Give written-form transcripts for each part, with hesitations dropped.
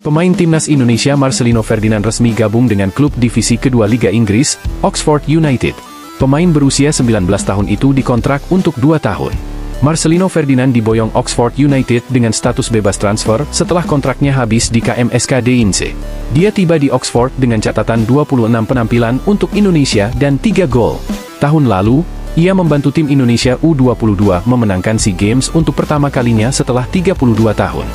Pemain timnas Indonesia Marcelino Ferdinand resmi gabung dengan klub divisi kedua Liga Inggris, Oxford United. Pemain berusia 19 tahun itu dikontrak untuk 2 tahun. Marcelino Ferdinand diboyong Oxford United dengan status bebas transfer setelah kontraknya habis di KMSK Deinze. Dia tiba di Oxford dengan catatan 26 penampilan untuk Indonesia dan 3 gol. Tahun lalu, ia membantu tim Indonesia U22 memenangkan SEA Games untuk pertama kalinya setelah 32 tahun.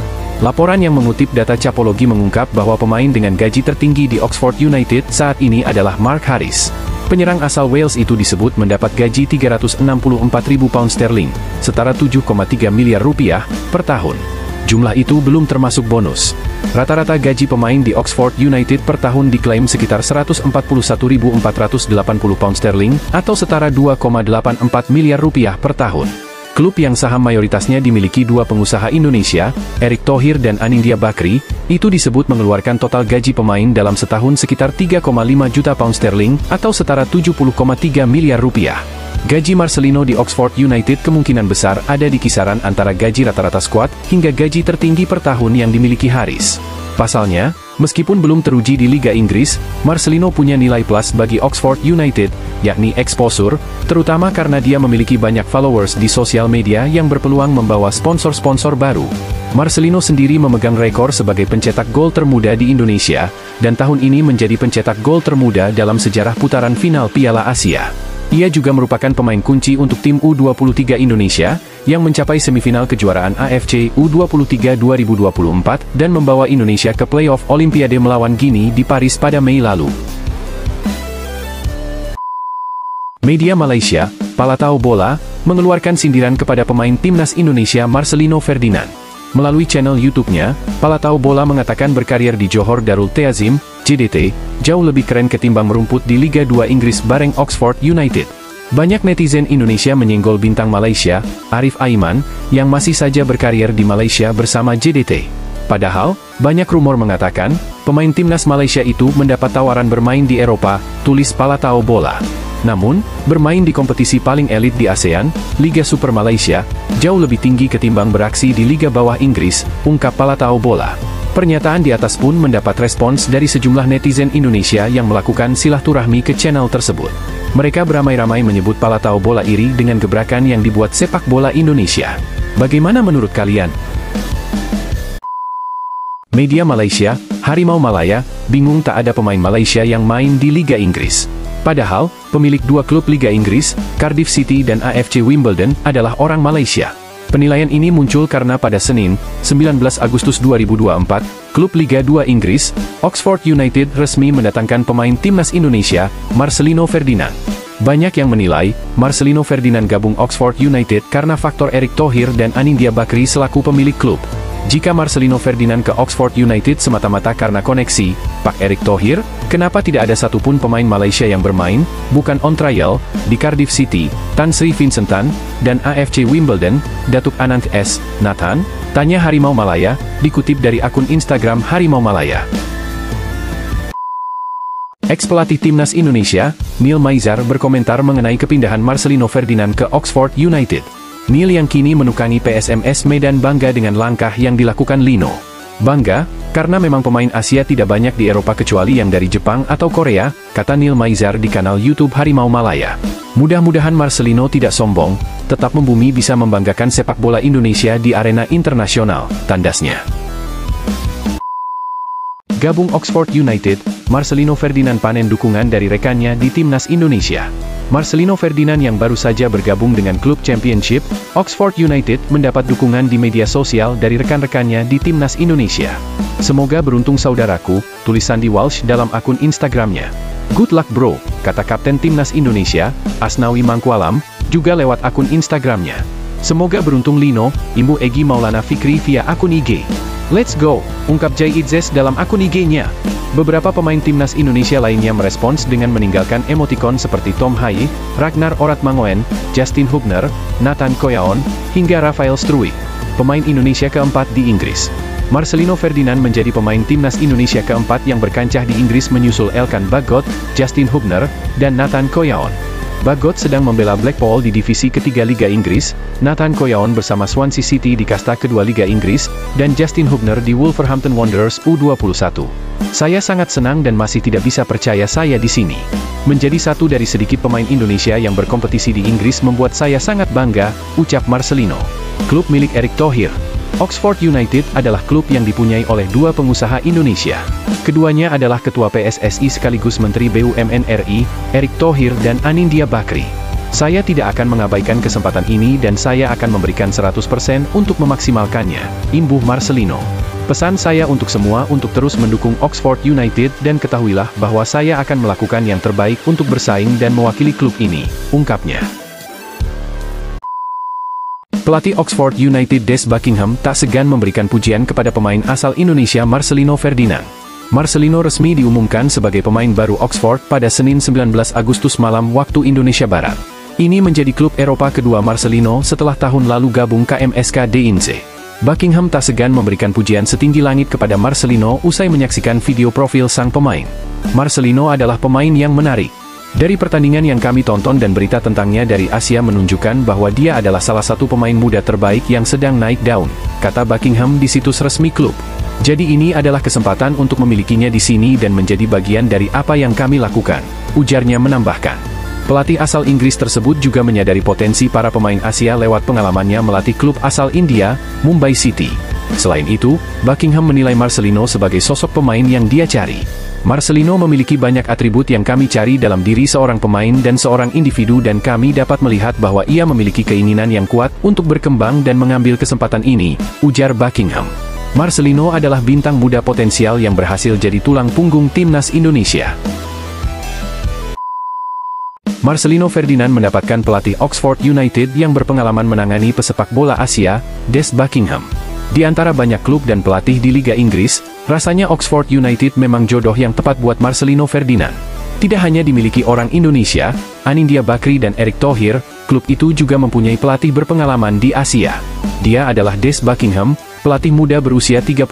Laporan yang mengutip data Capology mengungkap bahwa pemain dengan gaji tertinggi di Oxford United saat ini adalah Mark Harris. Penyerang asal Wales itu disebut mendapat gaji 364.000 pound sterling, setara 7,3 miliar rupiah, per tahun. Jumlah itu belum termasuk bonus. Rata-rata gaji pemain di Oxford United per tahun diklaim sekitar 141.480 pound sterling, atau setara 2,84 miliar rupiah per tahun. Klub yang saham mayoritasnya dimiliki dua pengusaha Indonesia, Erick Thohir dan Anindya Bakri, itu disebut mengeluarkan total gaji pemain dalam setahun sekitar 3,5 juta pound sterling, atau setara 70,3 miliar rupiah. Gaji Marcelino di Oxford United kemungkinan besar ada di kisaran antara gaji rata-rata skuad, hingga gaji tertinggi per tahun yang dimiliki Harris. Pasalnya, meskipun belum teruji di Liga Inggris, Marcelino punya nilai plus bagi Oxford United, yakni exposure, terutama karena dia memiliki banyak followers di sosial media yang berpeluang membawa sponsor-sponsor baru. Marcelino sendiri memegang rekor sebagai pencetak gol termuda di Indonesia, dan tahun ini menjadi pencetak gol termuda dalam sejarah putaran final Piala Asia. Ia juga merupakan pemain kunci untuk tim U23 Indonesia, yang mencapai semifinal kejuaraan AFC U23 2024 dan membawa Indonesia ke playoff Olimpiade melawan Guinea di Paris pada Mei lalu. Media Malaysia, Palatau Bola, mengeluarkan sindiran kepada pemain timnas Indonesia Marcelino Ferdinand. Melalui channel YouTube-nya, Palatau Bola mengatakan berkarier di Johor Darul Ta'zim, JDT, jauh lebih keren ketimbang merumput di Liga 2 Inggris bareng Oxford United. Banyak netizen Indonesia menyenggol bintang Malaysia, Arif Aiman, yang masih saja berkarier di Malaysia bersama JDT. Padahal, banyak rumor mengatakan, pemain timnas Malaysia itu mendapat tawaran bermain di Eropa, tulis Palatau Bola. Namun, bermain di kompetisi paling elit di ASEAN, Liga Super Malaysia, jauh lebih tinggi ketimbang beraksi di Liga Bawah Inggris, ungkap Palatau Bola. Pernyataan di atas pun mendapat respons dari sejumlah netizen Indonesia yang melakukan silaturahmi ke channel tersebut. Mereka beramai-ramai menyebut Palatau Bola iri dengan gebrakan yang dibuat sepak bola Indonesia. Bagaimana menurut kalian? Media Malaysia, Harimau Malaya, bingung tak ada pemain Malaysia yang main di Liga Inggris. Padahal, pemilik dua klub Liga Inggris, Cardiff City dan AFC Wimbledon, adalah orang Malaysia. Penilaian ini muncul karena pada Senin, 19 Agustus 2024, klub Liga 2 Inggris, Oxford United resmi mendatangkan pemain timnas Indonesia, Marcelino Ferdinand. Banyak yang menilai, Marcelino Ferdinand gabung Oxford United karena faktor Erick Thohir dan Anindya Bakri selaku pemilik klub. Jika Marcelino Ferdinand ke Oxford United semata-mata karena koneksi, Pak Erick Thohir, kenapa tidak ada satupun pemain Malaysia yang bermain, bukan on trial, di Cardiff City, Tan Sri Vincent Tan, dan AFC Wimbledon, Datuk Anand S. Nathan? Tanya Harimau Malaya, dikutip dari akun Instagram Harimau Malaya. Ex-pelatih timnas Indonesia, Neil Maizar berkomentar mengenai kepindahan Marcelino Ferdinand ke Oxford United. Neil yang kini menukangi PSMS Medan bangga dengan langkah yang dilakukan Lino. Bangga, karena memang pemain Asia tidak banyak di Eropa kecuali yang dari Jepang atau Korea, kata Neil Maizar di kanal YouTube Harimau Malaya. Mudah-mudahan Marcelino tidak sombong, tetap membumi bisa membanggakan sepak bola Indonesia di arena internasional, tandasnya. Gabung Oxford United, Marcelino Ferdinand panen dukungan dari rekannya di timnas Indonesia. Marcelino Ferdinand yang baru saja bergabung dengan klub Championship, Oxford United, mendapat dukungan di media sosial dari rekan-rekannya di timnas Indonesia. Semoga beruntung saudaraku, tulis Sandy Walsh dalam akun Instagramnya. Good luck bro, kata Kapten Timnas Indonesia, Asnawi Mangkualam, juga lewat akun Instagramnya. Semoga beruntung Lino, imbu Egy Maulana Fikri via akun IG. Let's go, ungkap Jay Idzes dalam akun IG-nya. Beberapa pemain timnas Indonesia lainnya merespons dengan meninggalkan emotikon seperti Tom Haye, Ragnar Oratmangoen, Justin Hubner, Nathan Koyaon, hingga Rafael Struijk, pemain Indonesia keempat di Inggris. Marcelino Ferdinand menjadi pemain timnas Indonesia keempat yang berkancah di Inggris menyusul Elkan Bagot, Justin Hubner, dan Nathan Koyaon. Bagot sedang membela Blackpool di divisi ketiga Liga Inggris, Nathan Coyaon bersama Swansea City di kasta kedua Liga Inggris, dan Justin Hubner di Wolverhampton Wanderers U21. Saya sangat senang dan masih tidak bisa percaya saya di sini. Menjadi satu dari sedikit pemain Indonesia yang berkompetisi di Inggris membuat saya sangat bangga, ucap Marcelino. Klub milik Erick Thohir. Oxford United adalah klub yang dipunyai oleh dua pengusaha Indonesia. Keduanya adalah Ketua PSSI sekaligus Menteri BUMN RI, Erick Thohir dan Anindya Bakri. Saya tidak akan mengabaikan kesempatan ini dan saya akan memberikan 100% untuk memaksimalkannya, imbuh Marcelino. Pesan saya untuk semua untuk terus mendukung Oxford United dan ketahuilah bahwa saya akan melakukan yang terbaik untuk bersaing dan mewakili klub ini, ungkapnya. Pelatih Oxford United Des Buckingham tak segan memberikan pujian kepada pemain asal Indonesia Marcelino Ferdinand. Marcelino resmi diumumkan sebagai pemain baru Oxford pada Senin 19 Agustus malam waktu Indonesia Barat. Ini menjadi klub Eropa kedua Marcelino setelah tahun lalu gabung KMSK Deinze. Buckingham tak segan memberikan pujian setinggi langit kepada Marcelino usai menyaksikan video profil sang pemain. Marcelino adalah pemain yang menarik. Dari pertandingan yang kami tonton dan berita tentangnya dari Asia menunjukkan bahwa dia adalah salah satu pemain muda terbaik yang sedang naik daun, kata Buckingham di situs resmi klub. Jadi ini adalah kesempatan untuk memilikinya di sini dan menjadi bagian dari apa yang kami lakukan, ujarnya menambahkan. Pelatih asal Inggris tersebut juga menyadari potensi para pemain Asia lewat pengalamannya melatih klub asal India, Mumbai City. Selain itu, Buckingham menilai Marcelino sebagai sosok pemain yang dia cari. Marcelino memiliki banyak atribut yang kami cari dalam diri seorang pemain dan seorang individu dan kami dapat melihat bahwa ia memiliki keinginan yang kuat untuk berkembang dan mengambil kesempatan ini, ujar Buckingham. Marcelino adalah bintang muda potensial yang berhasil jadi tulang punggung timnas Indonesia. Marcelino Ferdinand mendapatkan pelatih Oxford United yang berpengalaman menangani pesepak bola Asia, Des Buckingham. Di antara banyak klub dan pelatih di Liga Inggris, rasanya Oxford United memang jodoh yang tepat buat Marcelino Ferdinand. Tidak hanya dimiliki orang Indonesia, Anindya Bakri dan Erick Thohir, klub itu juga mempunyai pelatih berpengalaman di Asia. Dia adalah Des Buckingham, pelatih muda berusia 39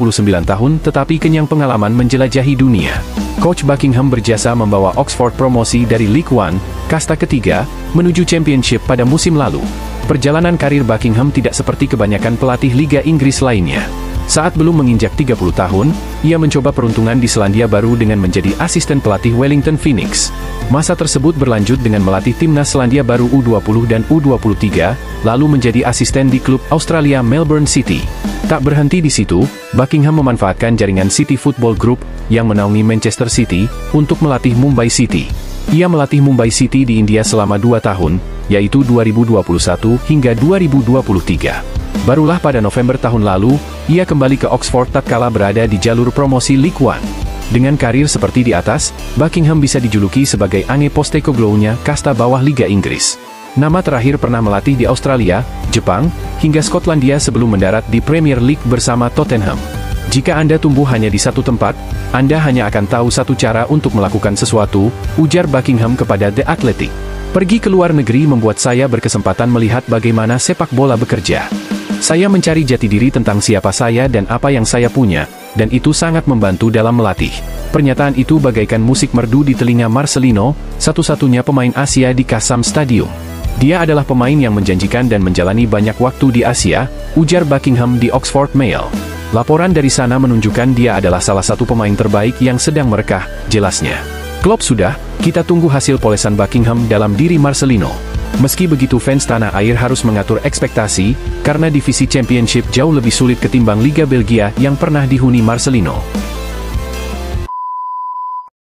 tahun tetapi kenyang pengalaman menjelajahi dunia. Coach Buckingham berjasa membawa Oxford promosi dari League One, kasta ketiga, menuju Championship pada musim lalu. Perjalanan karir Buckingham tidak seperti kebanyakan pelatih Liga Inggris lainnya. Saat belum menginjak 30 tahun, ia mencoba peruntungan di Selandia Baru dengan menjadi asisten pelatih Wellington Phoenix. Masa tersebut berlanjut dengan melatih timnas Selandia Baru U20 dan U23, lalu menjadi asisten di klub Australia Melbourne City. Tak berhenti di situ, Buckingham memanfaatkan jaringan City Football Group yang menaungi Manchester City untuk melatih Mumbai City. Ia melatih Mumbai City di India selama 2 tahun, yaitu 2021 hingga 2023. Barulah pada November tahun lalu, ia kembali ke Oxford tatkala berada di jalur promosi League One. Dengan karir seperti di atas, Buckingham bisa dijuluki sebagai Ange Postecoglou-nya kasta bawah Liga Inggris. Nama terakhir pernah melatih di Australia, Jepang, hingga Skotlandia sebelum mendarat di Premier League bersama Tottenham. Jika Anda tumbuh hanya di satu tempat, Anda hanya akan tahu satu cara untuk melakukan sesuatu, ujar Buckingham kepada The Athletic. Pergi ke luar negeri membuat saya berkesempatan melihat bagaimana sepak bola bekerja. Saya mencari jati diri tentang siapa saya dan apa yang saya punya, dan itu sangat membantu dalam melatih. Pernyataan itu bagaikan musik merdu di telinga Marcelino, satu-satunya pemain Asia di Kassam Stadium. Dia adalah pemain yang menjanjikan dan menjalani banyak waktu di Asia, ujar Buckingham di Oxford Mail. Laporan dari sana menunjukkan dia adalah salah satu pemain terbaik yang sedang merekah, jelasnya. Klop sudah, kita tunggu hasil polesan Buckingham dalam diri Marcelino. Meski begitu fans tanah air harus mengatur ekspektasi, karena divisi Championship jauh lebih sulit ketimbang Liga Belgia yang pernah dihuni Marcelino.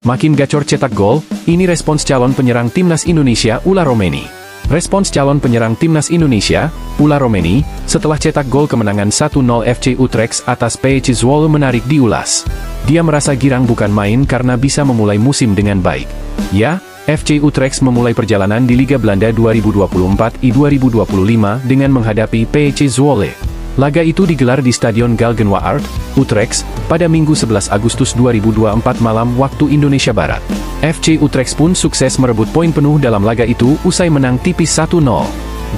Makin gacor cetak gol, ini respons calon penyerang timnas Indonesia Ula Romeni. Respons calon penyerang timnas Indonesia, Ula Romeni, setelah cetak gol kemenangan 1-0 FC Utrecht atas PSV Zwolle menarik diulas. Dia merasa girang bukan main karena bisa memulai musim dengan baik. Ya, FC Utrecht memulai perjalanan di Liga Belanda 2024-2025 dengan menghadapi PSV Zwolle. Laga itu digelar di Stadion Galgenwaard, Utrecht, pada Minggu 11 Agustus 2024 malam waktu Indonesia Barat. FC Utrecht pun sukses merebut poin penuh dalam laga itu usai menang tipis 1-0.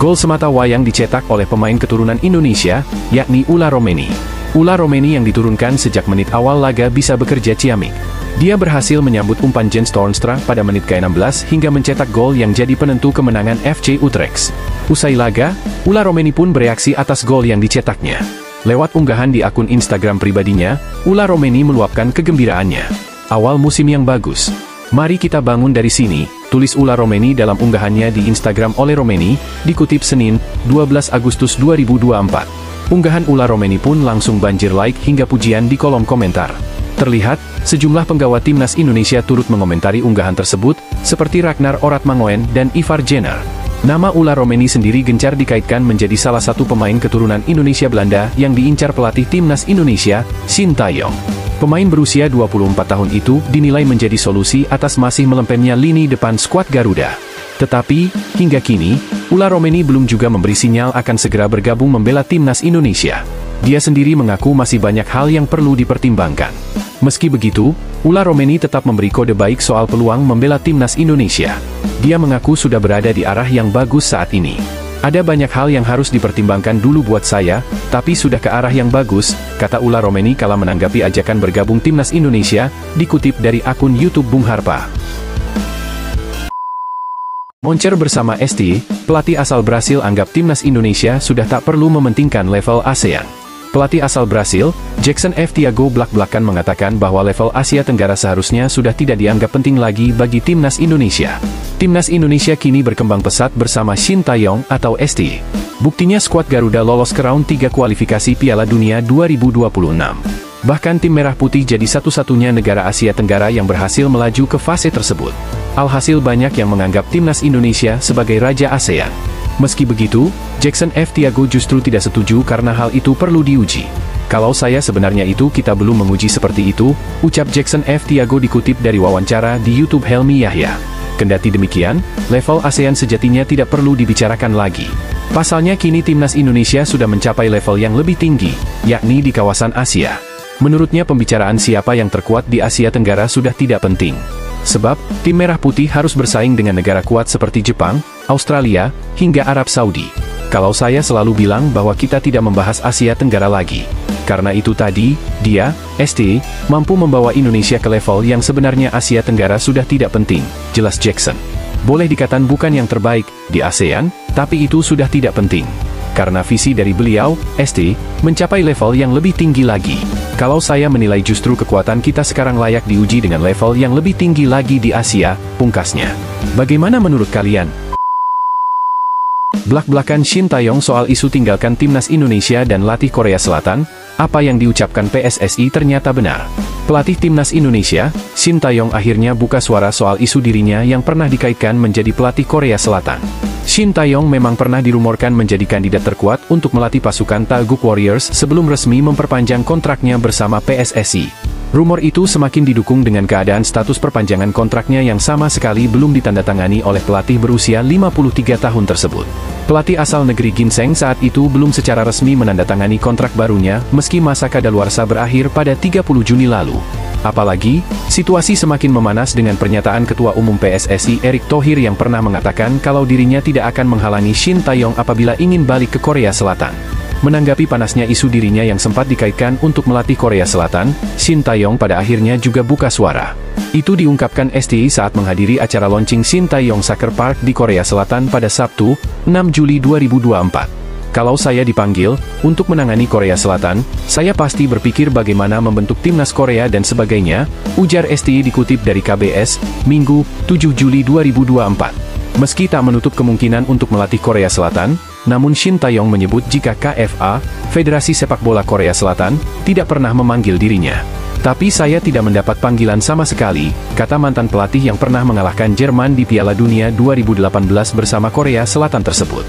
Gol semata wayang dicetak oleh pemain keturunan Indonesia, yakni Ula Romeni. Ula Romeni yang diturunkan sejak menit awal laga bisa bekerja ciamik. Dia berhasil menyambut umpan Jens Toornstra pada menit ke-16 hingga mencetak gol yang jadi penentu kemenangan FC Utrecht. Usai laga, Ula Romeni pun bereaksi atas gol yang dicetaknya. Lewat unggahan di akun Instagram pribadinya, Ula Romeni meluapkan kegembiraannya. Awal musim yang bagus. Mari kita bangun dari sini, tulis Ula Romeni dalam unggahannya di Instagram Ole Romeni, dikutip Senin, 12 Agustus 2024. Unggahan Ula Romeni pun langsung banjir like hingga pujian di kolom komentar. Terlihat, sejumlah penggawa timnas Indonesia turut mengomentari unggahan tersebut, seperti Ragnar Oratmangoen dan Ivar Jenner. Nama Ula Romeni sendiri gencar dikaitkan menjadi salah satu pemain keturunan Indonesia Belanda yang diincar pelatih timnas Indonesia, Sintayong. Pemain berusia 24 tahun itu dinilai menjadi solusi atas masih melempennya lini depan skuad Garuda. Tetapi, hingga kini, Ula Romeni belum juga memberi sinyal akan segera bergabung membela timnas Indonesia. Dia sendiri mengaku masih banyak hal yang perlu dipertimbangkan. Meski begitu, Ula Romeni tetap memberi kode baik soal peluang membela timnas Indonesia. Dia mengaku sudah berada di arah yang bagus saat ini. Ada banyak hal yang harus dipertimbangkan dulu buat saya, tapi sudah ke arah yang bagus, kata Ula Romeni kala menanggapi ajakan bergabung timnas Indonesia, dikutip dari akun YouTube Bung Harpa. Moncer bersama ST, pelatih asal Brasil anggap timnas Indonesia sudah tak perlu mementingkan level ASEAN. Pelatih asal Brasil, Jackson F. Thiago belak-belakan mengatakan bahwa level Asia Tenggara seharusnya sudah tidak dianggap penting lagi bagi timnas Indonesia. Timnas Indonesia kini berkembang pesat bersama Sintayong atau ST. Buktinya skuad Garuda lolos ke round 3 kualifikasi Piala Dunia 2026. Bahkan tim Merah Putih jadi satu-satunya negara Asia Tenggara yang berhasil melaju ke fase tersebut. Alhasil banyak yang menganggap timnas Indonesia sebagai raja ASEAN. Meski begitu, Jackson F. Thiago justru tidak setuju karena hal itu perlu diuji. Kalau saya sebenarnya itu kita belum menguji seperti itu, ucap Jackson F. Thiago dikutip dari wawancara di YouTube Helmi Yahya. Kendati demikian, level ASEAN sejatinya tidak perlu dibicarakan lagi. Pasalnya kini timnas Indonesia sudah mencapai level yang lebih tinggi, yakni di kawasan Asia. Menurutnya pembicaraan siapa yang terkuat di Asia Tenggara sudah tidak penting. Sebab, tim Merah Putih harus bersaing dengan negara kuat seperti Jepang, Australia, hingga Arab Saudi. Kalau saya selalu bilang bahwa kita tidak membahas Asia Tenggara lagi. Karena itu tadi, dia, ST, mampu membawa Indonesia ke level yang sebenarnya Asia Tenggara sudah tidak penting, jelas Jackson. Boleh dikatakan bukan yang terbaik di ASEAN, tapi itu sudah tidak penting. Karena visi dari beliau, ST, mencapai level yang lebih tinggi lagi. Kalau saya menilai justru kekuatan kita sekarang layak diuji dengan level yang lebih tinggi lagi di Asia, pungkasnya. Bagaimana menurut kalian? Blak-blakan Sintayong soal isu tinggalkan timnas Indonesia dan latih Korea Selatan, apa yang diucapkan PSSI ternyata benar. Pelatih timnas Indonesia, Sintayong akhirnya buka suara soal isu dirinya yang pernah dikaitkan menjadi pelatih Korea Selatan. Sintayong memang pernah dirumorkan menjadi kandidat terkuat untuk melatih pasukan Taeguk Warriors sebelum resmi memperpanjang kontraknya bersama PSSI. Rumor itu semakin didukung dengan keadaan status perpanjangan kontraknya yang sama sekali belum ditandatangani oleh pelatih berusia 53 tahun tersebut. Pelatih asal negeri Ginseng saat itu belum secara resmi menandatangani kontrak barunya meski masa kadaluarsa berakhir pada 30 Juni lalu. Apalagi, situasi semakin memanas dengan pernyataan Ketua Umum PSSI Erick Thohir yang pernah mengatakan kalau dirinya tidak akan menghalangi Sintayong apabila ingin balik ke Korea Selatan. Menanggapi panasnya isu dirinya yang sempat dikaitkan untuk melatih Korea Selatan, Sintayong pada akhirnya juga buka suara. Itu diungkapkan STI saat menghadiri acara launching Sintayong Soccer Park di Korea Selatan pada Sabtu, 6 Juli 2024. Kalau saya dipanggil untuk menangani Korea Selatan, saya pasti berpikir bagaimana membentuk timnas Korea dan sebagainya, ujar STI dikutip dari KBS, Minggu, 7 Juli 2024. Meski tak menutup kemungkinan untuk melatih Korea Selatan, namun Sintayong menyebut jika KFA, Federasi Sepak Bola Korea Selatan, tidak pernah memanggil dirinya. Tapi saya tidak mendapat panggilan sama sekali, kata mantan pelatih yang pernah mengalahkan Jerman di Piala Dunia 2018 bersama Korea Selatan tersebut.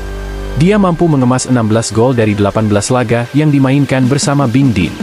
Dia mampu mengemas 16 gol dari 18 laga yang dimainkan bersama Bing Din.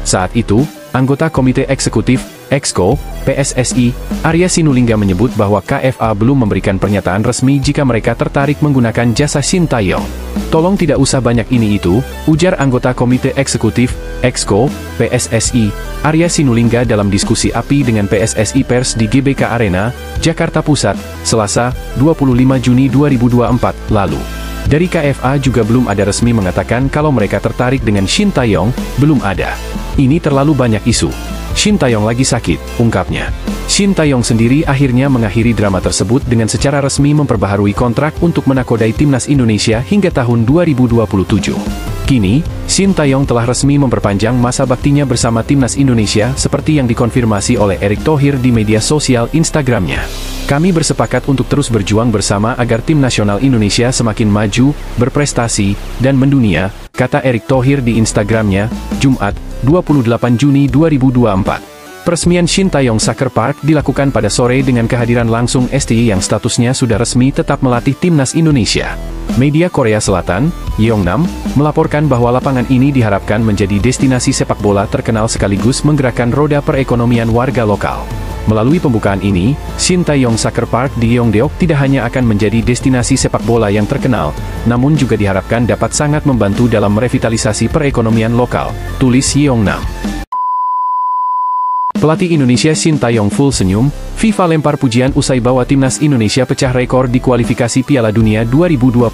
Saat itu, anggota Komite Eksekutif, Exco, PSSI, Arya Sinulinga menyebut bahwa KFA belum memberikan pernyataan resmi jika mereka tertarik menggunakan jasa Sintayong. Tolong tidak usah banyak ini itu, ujar anggota Komite Eksekutif, Exco, PSSI, Arya Sinulinga dalam diskusi API dengan PSSI Pers di GBK Arena, Jakarta Pusat, Selasa, 25 Juni 2024, lalu. Dari KFA juga belum ada resmi mengatakan kalau mereka tertarik dengan Sintayong, belum ada. Ini terlalu banyak isu. Shin Taeyong lagi sakit, ungkapnya. Shin Taeyong sendiri akhirnya mengakhiri drama tersebut dengan secara resmi memperbaharui kontrak untuk menakodai timnas Indonesia hingga tahun 2027. Kini, Shin Taeyong telah resmi memperpanjang masa baktinya bersama timnas Indonesia seperti yang dikonfirmasi oleh Erick Thohir di media sosial Instagramnya. Kami bersepakat untuk terus berjuang bersama agar tim nasional Indonesia semakin maju, berprestasi, dan mendunia, kata Erick Thohir di Instagramnya, Jumat, 28 Juni 2024. Peresmian Shin Taeyong Soccer Park dilakukan pada sore dengan kehadiran langsung STY yang statusnya sudah resmi tetap melatih timnas Indonesia. Media Korea Selatan, Yongnam, melaporkan bahwa lapangan ini diharapkan menjadi destinasi sepak bola terkenal sekaligus menggerakkan roda perekonomian warga lokal. Melalui pembukaan ini, Shin Taeyong Soccer Park di Yongdeok tidak hanya akan menjadi destinasi sepak bola yang terkenal, namun juga diharapkan dapat sangat membantu dalam merevitalisasi perekonomian lokal, tulis Yongnam. Pelatih Indonesia Shin Taeyong full senyum, FIFA lempar pujian usai bawa timnas Indonesia pecah rekor di kualifikasi Piala Dunia 2026.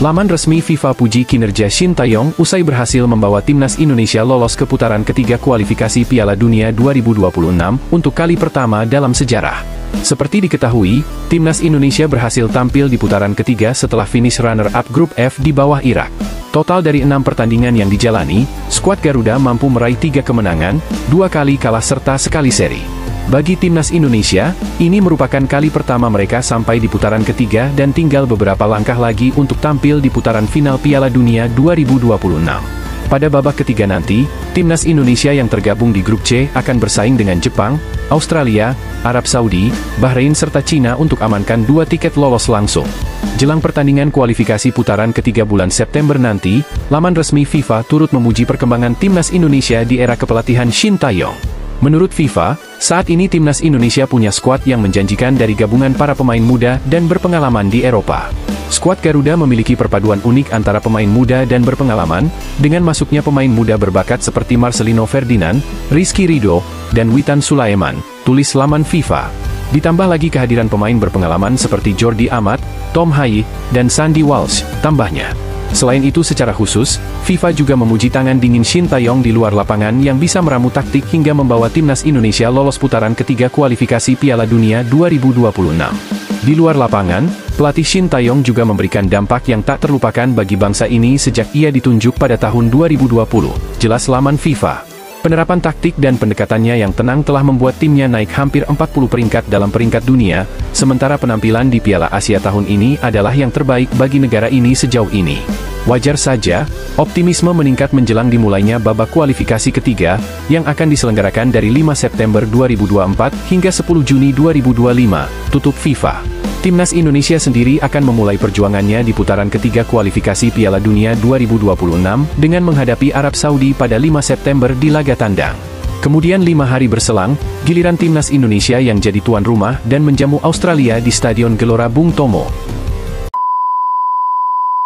Laman resmi FIFA puji kinerja Shin Taeyong usai berhasil membawa timnas Indonesia lolos ke putaran ketiga kualifikasi Piala Dunia 2026 untuk kali pertama dalam sejarah. Seperti diketahui, timnas Indonesia berhasil tampil di putaran ketiga setelah finish runner-up grup F di bawah Irak. Total dari 6 pertandingan yang dijalani, skuad Garuda mampu meraih 3 kemenangan, 2 kali kalah serta sekali seri. Bagi timnas Indonesia, ini merupakan kali pertama mereka sampai di putaran ketiga dan tinggal beberapa langkah lagi untuk tampil di putaran final Piala Dunia 2026. Pada babak ketiga nanti, timnas Indonesia yang tergabung di grup C akan bersaing dengan Jepang, Australia, Arab Saudi, Bahrain serta Cina untuk amankan 2 tiket lolos langsung. Jelang pertandingan kualifikasi putaran ketiga bulan September nanti, laman resmi FIFA turut memuji perkembangan timnas Indonesia di era kepelatihan Shin Taeyong. Menurut FIFA, saat ini timnas Indonesia punya skuad yang menjanjikan dari gabungan para pemain muda dan berpengalaman di Eropa. Skuad Garuda memiliki perpaduan unik antara pemain muda dan berpengalaman, dengan masuknya pemain muda berbakat seperti Marcelino Ferdinand, Rizky Ridho, dan Witan Sulaiman, tulis laman FIFA. Ditambah lagi kehadiran pemain berpengalaman seperti Jordi Amat, Tom Haye, dan Sandy Walsh, tambahnya. Selain itu secara khusus, FIFA juga memuji tangan dingin Shin Taeyong di luar lapangan yang bisa meramu taktik hingga membawa timnas Indonesia lolos putaran ketiga kualifikasi Piala Dunia 2026. Di luar lapangan, pelatih Shin Taeyong juga memberikan dampak yang tak terlupakan bagi bangsa ini sejak ia ditunjuk pada tahun 2020, jelas laman FIFA. Penerapan taktik dan pendekatannya yang tenang telah membuat timnya naik hampir 40 peringkat dalam peringkat dunia, sementara penampilan di Piala Asia tahun ini adalah yang terbaik bagi negara ini sejauh ini. Wajar saja, optimisme meningkat menjelang dimulainya babak kualifikasi ketiga, yang akan diselenggarakan dari 5 September 2024 hingga 10 Juni 2025, tutup FIFA. Timnas Indonesia sendiri akan memulai perjuangannya di putaran ketiga kualifikasi Piala Dunia 2026 dengan menghadapi Arab Saudi pada 5 September di laga tandang. Kemudian 5 hari berselang, giliran timnas Indonesia yang jadi tuan rumah dan menjamu Australia di Stadion Gelora Bung Tomo.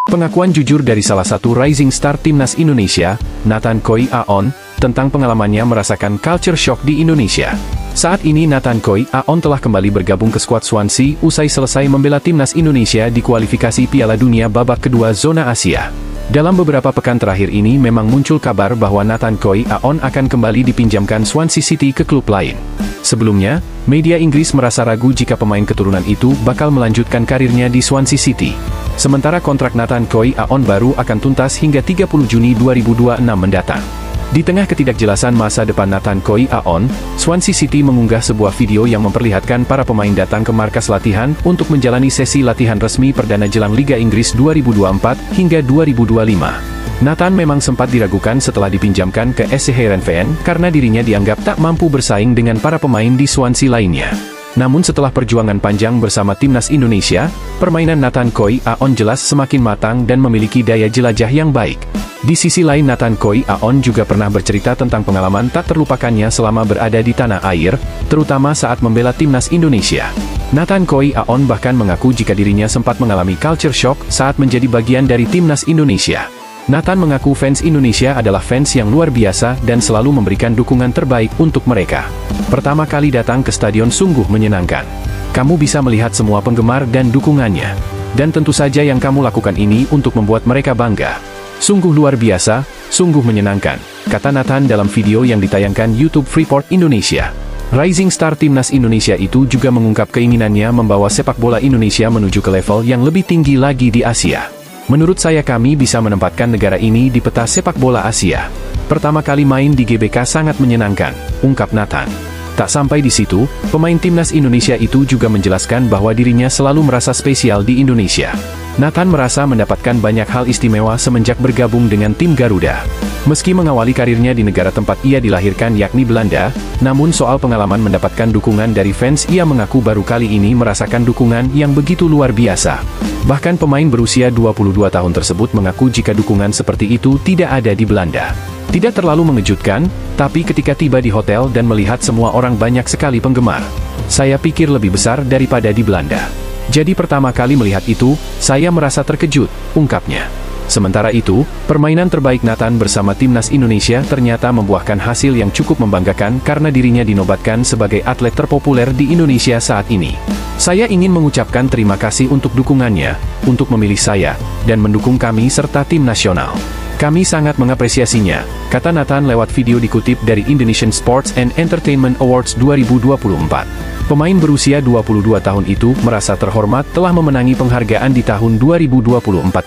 Pengakuan jujur dari salah satu rising star timnas Indonesia, Nathan Koi Aon, tentang pengalamannya merasakan culture shock di Indonesia. Saat ini Nathan Koi Aon telah kembali bergabung ke skuad Swansea usai selesai membela timnas Indonesia di kualifikasi Piala Dunia babak kedua zona Asia. Dalam beberapa pekan terakhir ini memang muncul kabar bahwa Nathan Koi Aon akan kembali dipinjamkan Swansea City ke klub lain. Sebelumnya, media Inggris merasa ragu jika pemain keturunan itu bakal melanjutkan karirnya di Swansea City. Sementara kontrak Nathan Koi Aon baru akan tuntas hingga 30 Juni 2026 mendatang. Di tengah ketidakjelasan masa depan Nathan Koi Aon, Swansea City mengunggah sebuah video yang memperlihatkan para pemain datang ke markas latihan untuk menjalani sesi latihan resmi perdana jelang Liga Inggris 2024 hingga 2025. Nathan memang sempat diragukan setelah dipinjamkan ke SC Heerenveen karena dirinya dianggap tak mampu bersaing dengan para pemain di Swansea lainnya. Namun setelah perjuangan panjang bersama timnas Indonesia, permainan Nathan Koi Aon jelas semakin matang dan memiliki daya jelajah yang baik. Di sisi lain Nathan Koi Aon juga pernah bercerita tentang pengalaman tak terlupakannya selama berada di tanah air, terutama saat membela timnas Indonesia. Nathan Koi Aon bahkan mengaku jika dirinya sempat mengalami culture shock saat menjadi bagian dari timnas Indonesia. Nathan mengaku fans Indonesia adalah fans yang luar biasa dan selalu memberikan dukungan terbaik untuk mereka. Pertama kali datang ke stadion sungguh menyenangkan. Kamu bisa melihat semua penggemar dan dukungannya. Dan tentu saja yang kamu lakukan ini untuk membuat mereka bangga. Sungguh luar biasa, Sungguh menyenangkan, kata Nathan dalam video yang ditayangkan YouTube Freeport Indonesia. Rising star timnas Indonesia itu juga mengungkap keinginannya membawa sepak bola Indonesia menuju ke level yang lebih tinggi lagi di Asia. Menurut saya kami bisa menempatkan negara ini di peta sepak bola Asia. Pertama kali main di GBK sangat menyenangkan, ungkap Nathan. Tak sampai di situ, pemain timnas Indonesia itu juga menjelaskan bahwa dirinya selalu merasa spesial di Indonesia. Nathan merasa mendapatkan banyak hal istimewa semenjak bergabung dengan tim Garuda. Meski mengawali karirnya di negara tempat ia dilahirkan yakni Belanda, namun soal pengalaman mendapatkan dukungan dari fans ia mengaku baru kali ini merasakan dukungan yang begitu luar biasa. Bahkan pemain berusia 22 tahun tersebut mengaku jika dukungan seperti itu tidak ada di Belanda. Tidak terlalu mengejutkan, tapi ketika tiba di hotel dan melihat semua orang banyak sekali penggemar, saya pikir lebih besar daripada di Belanda. Jadi pertama kali melihat itu, saya merasa terkejut, ungkapnya. Sementara itu, permainan terbaik Nathan bersama timnas Indonesia ternyata membuahkan hasil yang cukup membanggakan karena dirinya dinobatkan sebagai atlet terpopuler di Indonesia saat ini. Saya ingin mengucapkan terima kasih untuk dukungannya, untuk memilih saya, dan mendukung kami serta tim nasional. Kami sangat mengapresiasinya, kata Nathan lewat video dikutip dari Indonesian Sports and Entertainment Awards 2024. Pemain berusia 22 tahun itu merasa terhormat telah memenangi penghargaan di tahun 2024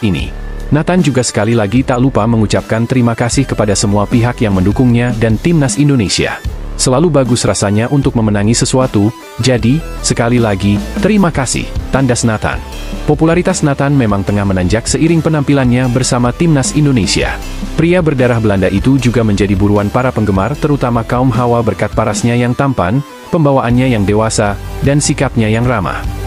ini. Nathan juga sekali lagi tak lupa mengucapkan terima kasih kepada semua pihak yang mendukungnya dan timnas Indonesia. Selalu bagus rasanya untuk memenangi sesuatu, jadi, sekali lagi, terima kasih, tandas Nathan. Popularitas Nathan memang tengah menanjak seiring penampilannya bersama timnas Indonesia. Pria berdarah Belanda itu juga menjadi buruan para penggemar terutama kaum hawa berkat parasnya yang tampan, pembawaannya yang dewasa, dan sikapnya yang ramah.